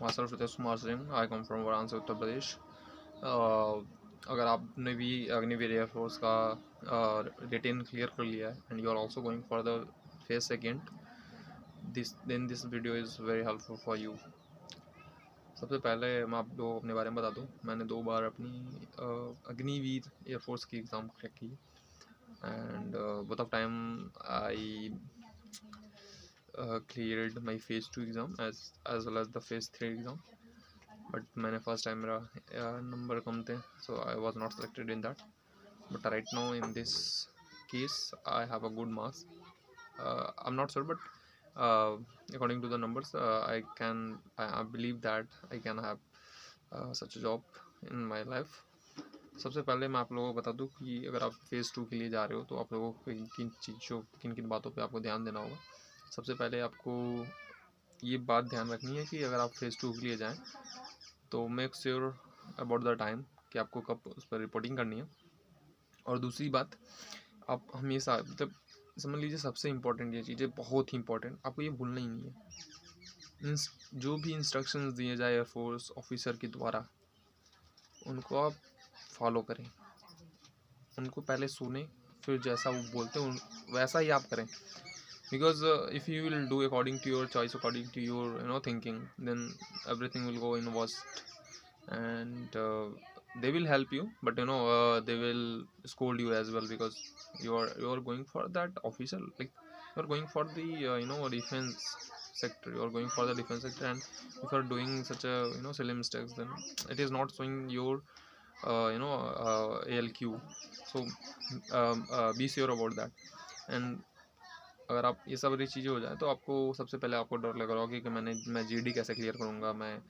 myself Ritesh Kumar Singh. I come from Varanasi, Uttar Pradesh. अगर आपने भी Agniveer air force का रिटेन क्लियर कर लिया है and you are also going for the phase second, this video is very helpful for you. सबसे पहले मैं आप लोगों को अपने बारे में बता दूं. मैंने 2 बार अपनी अग्निवीर एयरफोर्स की एग्ज़ाम क्रैक की and both of time I cleared my phase 2 exam as well as the phase 3 exam, but मैंने first time मेरा नंबर कम थे, so I was not selected in that. But right now in this case I have a good marks. I'm not sure, but according to the numbers, I believe that I can have such a job in my life. सबसे पहले मैं आप लोगों को बता दूं कि अगर आप फेज़ 2 के लिए जा रहे हो तो आप लोगों को किन किन बातों पे आपको ध्यान देना होगा. सबसे पहले आपको ये बात ध्यान रखनी है कि अगर आप फेज़ 2 के लिए जाएं तो make sure about the time कि आपको कब उस पर रिपोर्टिंग करनी है. और दूसरी बात, आप हमेशा मतलब समझ लीजिए सबसे इम्पोर्टेंट ये चीज़ है, बहुत ही इम्पोर्टेंट, आपको ये भूलना ही नहीं है. जो भी इंस्ट्रक्शंस दिए जाए एयरफोर्स ऑफिसर के द्वारा उनको आप फॉलो करें, उनको पहले सुने, फिर जैसा वो बोलते हैं वैसा ही आप करें. Because if you will do according to your choice, according to your thinking, then everything will go in worst, and they will help you, but they will scold you as well, because you are going for that officer, like you are going for the defense sector. You are going for the defense sector, and if you are doing such a silly mistakes, then it is not showing your ALQ. So be sure about that. And अगर आप ये सब चीज़ें हो जाए तो आपको सबसे पहले आपको डर लग रहा होगा कि मैं GD कैसे क्लियर करूँगा, मैं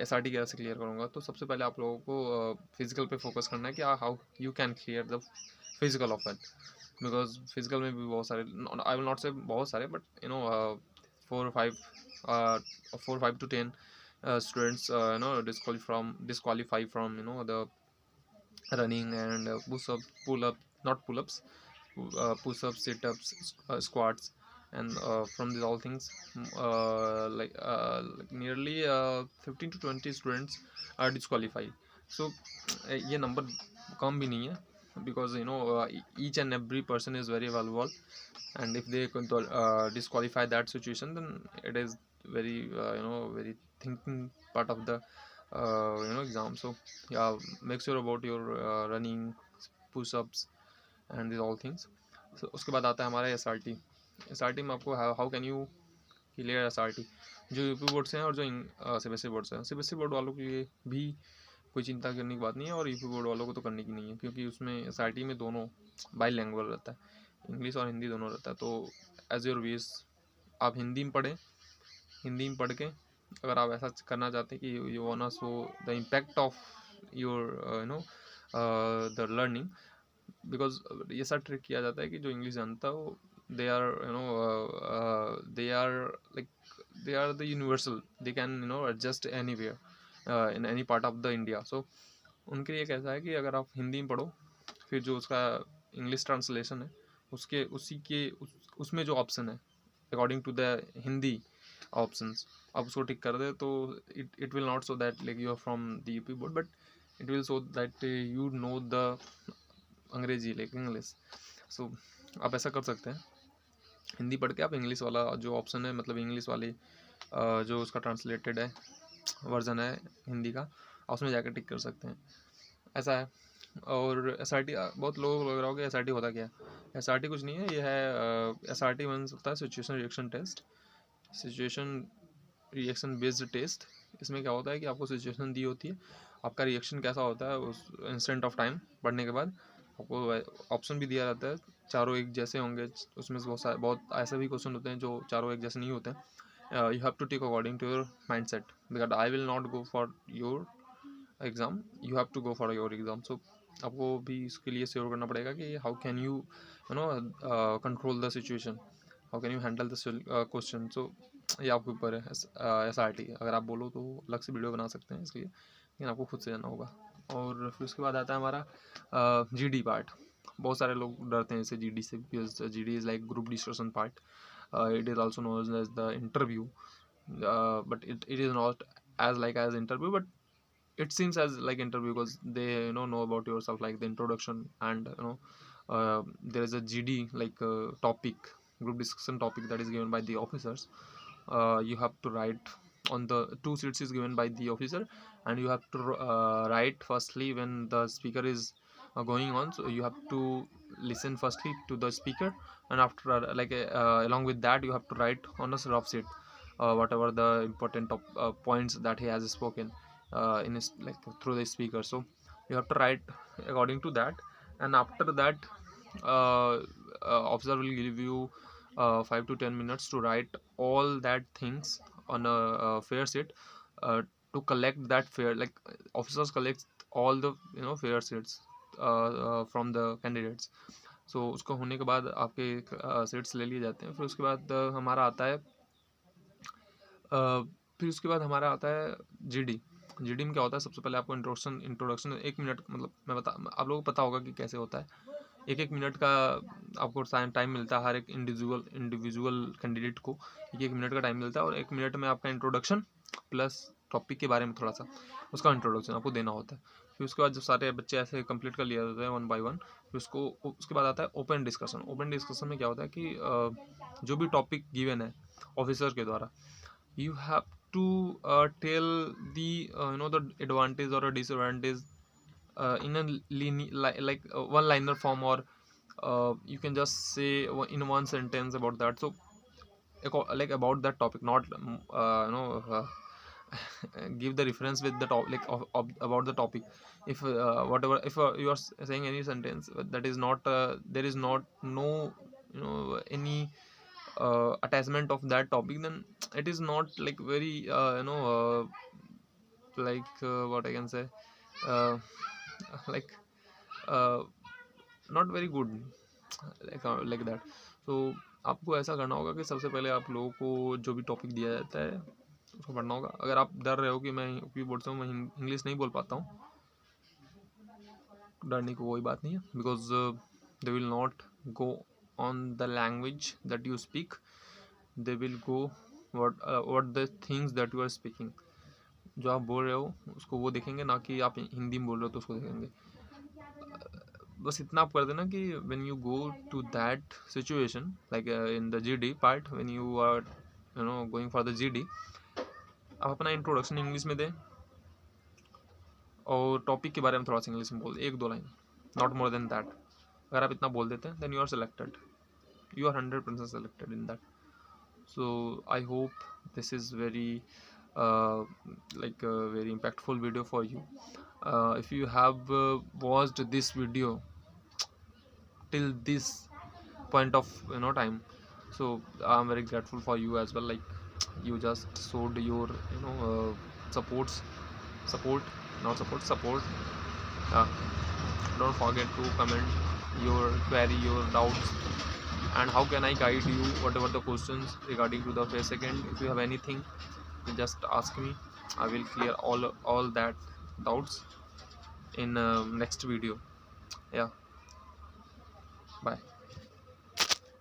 SRT कैसे क्लियर करूँगा. तो सबसे पहले आप लोगों को फिज़िकल पे फोकस करना है कि how you can clear the physical of it. Because physical में भी बहुत सारे, आई विल नॉट से बहुत सारे, but 4 5 to 10 students disqualify from the running and push-ups, sit-ups, squats, and from these all things, like nearly 15 to 20 students are disqualified. So ये number कम भी नहीं है, because each and every person is very valuable, and if they disqualify that situation, then it is very very thinking part of the exam. So yeah, make sure about your running, push-ups and these all things. So उसके बाद आता है हमारा SRT में आपको how can you clear SRT. जो UP board से हैं और जो CBSE बोर्ड से हैं, CBSE बोर्ड वालों के लिए भी कोई चिंता करने की बात नहीं है, और यूपी बोर्ड वालों को तो करने की नहीं है, क्योंकि उसमें SRT में दोनों बाईलैंग्वेज रहता है, इंग्लिश और हिंदी दोनों रहता है. तो एज योर विश, आप हिंदी में पढ़ के अगर आप ऐसा करना चाहते हैं कि you want to show the impact of your the learning, because ये सब ट्रिक किया जाता है कि जो इंग्लिश जानता है वो they are the universal, they can adjust anywhere in any part of the India. So उनके लिए कैसा है कि अगर आप हिंदी में पढ़ो, फिर जो उसका इंग्लिश ट्रांसलेशन है उसमें जो ऑप्शन है according to the Hindi options, आप उसको टिक कर दे, तो it will not show that like you are from the UP board, but it will show that you know the Angrezi, like English. So आप ऐसा कर सकते हैं, हिंदी पढ़ के आप इंग्लिश वाला जो ऑप्शन है, मतलब इंग्लिश वाली जो उसका ट्रांसलेटेड है वर्जन है हिंदी का, उसमें जाकर टिक कर सकते हैं. ऐसा है. और SRT, बहुत लोगों को लग रहा होगा SRT होता क्या है. SRT कुछ नहीं है, ये है SRT मीन्स होता है situation reaction test, situation reaction based test. इसमें क्या होता है कि आपको सिचुएशन दी होती है, आपका रिएक्शन कैसा होता है उस इंस्टेंट ऑफ टाइम पढ़ने के बाद. आपको ऑप्शन भी दिया जाता है, चारों एक जैसे होंगे. उसमें बहुत ऐसे भी क्वेश्चन होते हैं जो चारों एक जैसे नहीं होते हैं. You have to take according to your mind set, because I will not go for your exam, you have to go for your exam. So आपको भी इसके लिए श्योर करना पड़ेगा कि how can you control the situation, how can you handle the question. So ये आपके ऊपर है. SRT अगर आप बोलो तो अलग से वीडियो बना सकते हैं इसके लिए, लेकिन आपको खुद से जाना होगा. और फिर उसके बाद आता है हमारा GD पार्ट. बहुत सारे लोग डरते हैं इससे GD से, because GD is like group discussion part. It is also known as the interview, but it is not as interview, but it seems as like interview because they know about yourself, like the introduction, and there is a GD, like topic, group discussion topic, that is given by the officers. You have to write on the 2 sheets is given by the officer, and you have to write firstly when the speaker is going on, so you have to listen firstly to the speaker, and after along with that you have to write on a rough sheet whatever the important points that he has spoken in his, like through the speaker. So you have to write according to that, and after that uh, officer will give you 5 to 10 minutes to write all that things on a fair sheet, to collect that fair, like officers collect all the fair sheets from the candidates. So उसको होने के बाद आपके seats ले लिए जाते हैं। फिर उसके बाद हमारा आता है फिर उसके बाद हमारा आता है जीडी। जीडी में क्या होता है, सबसे पहले आपको इंट्रोडक्शन 1 मिनट, मतलब आप लोगों को पता होगा कि कैसे होता है। 1-1 मिनट का आपको टाइम मिलता है, हर एक इंडिविजुअल कैंडिडेट को 1-1 मिनट का टाइम मिलता है, और 1 मिनट में आपका इंट्रोडक्शन प्लस टॉपिक के बारे में थोड़ा सा उसका इंट्रोडक्शन आपको देना होता है। फिर उसके बाद जब सारे बच्चे ऐसे कंप्लीट कर लिया जाता है 1 बाय 1, फिर उसके बाद आता है ओपन डिस्कशन। ओपन डिस्कशन में क्या होता है कि जो भी टॉपिक गिवन है ऑफिसर के द्वारा, you have to tell the the advantage or a disadvantage in a one liner form, or you can just say in one sentence about that. So like about that topic, not give the reference with the top, like about the topic. If whatever, if you are saying any sentence that is not there is not no any attachment of that topic, then it is not like very what I can say, uh, like uh, not very good, like that. So आपको ऐसा करना होगा कि सबसे पहले आप लोगों को जो भी टॉपिक दिया जाता है उसको पढ़ना होगा। अगर आप डर रहे हो कि मैं यूपी बोर्ड से हूँ, मैं इंग्लिश नहीं बोल पाता हूँ, डरने की कोई बात नहीं है, because they will not go on the language that you speak, they will go what the things that you are speaking, जो आप बोल रहे हो उसको वो देखेंगे, ना कि आप हिंदी में बोल रहे हो तो उसको देखेंगे। बस इतना आप कर देना कि when you go to that situation, like in the GD part, when you are going for the GD, आप अपना इंट्रोडक्शन इंग्लिश में दें और टॉपिक के बारे में थोड़ा सा इंग्लिश में बोल दें, 1-2 line, not more than that. अगर आप इतना बोल देते हैं then you are selected, you are 100% selected in that. So I hope this is very like a very impactful video for you. If you have watched this video till this point of time, so I'm very grateful for you as well. Like you just showed your support, not support. Don't forget to comment your query, your doubts, and how can I guide you, whatever the questions regarding to the first second. If you have anything, just ask me, I will clear all that doubts in next video. Yeah, bye.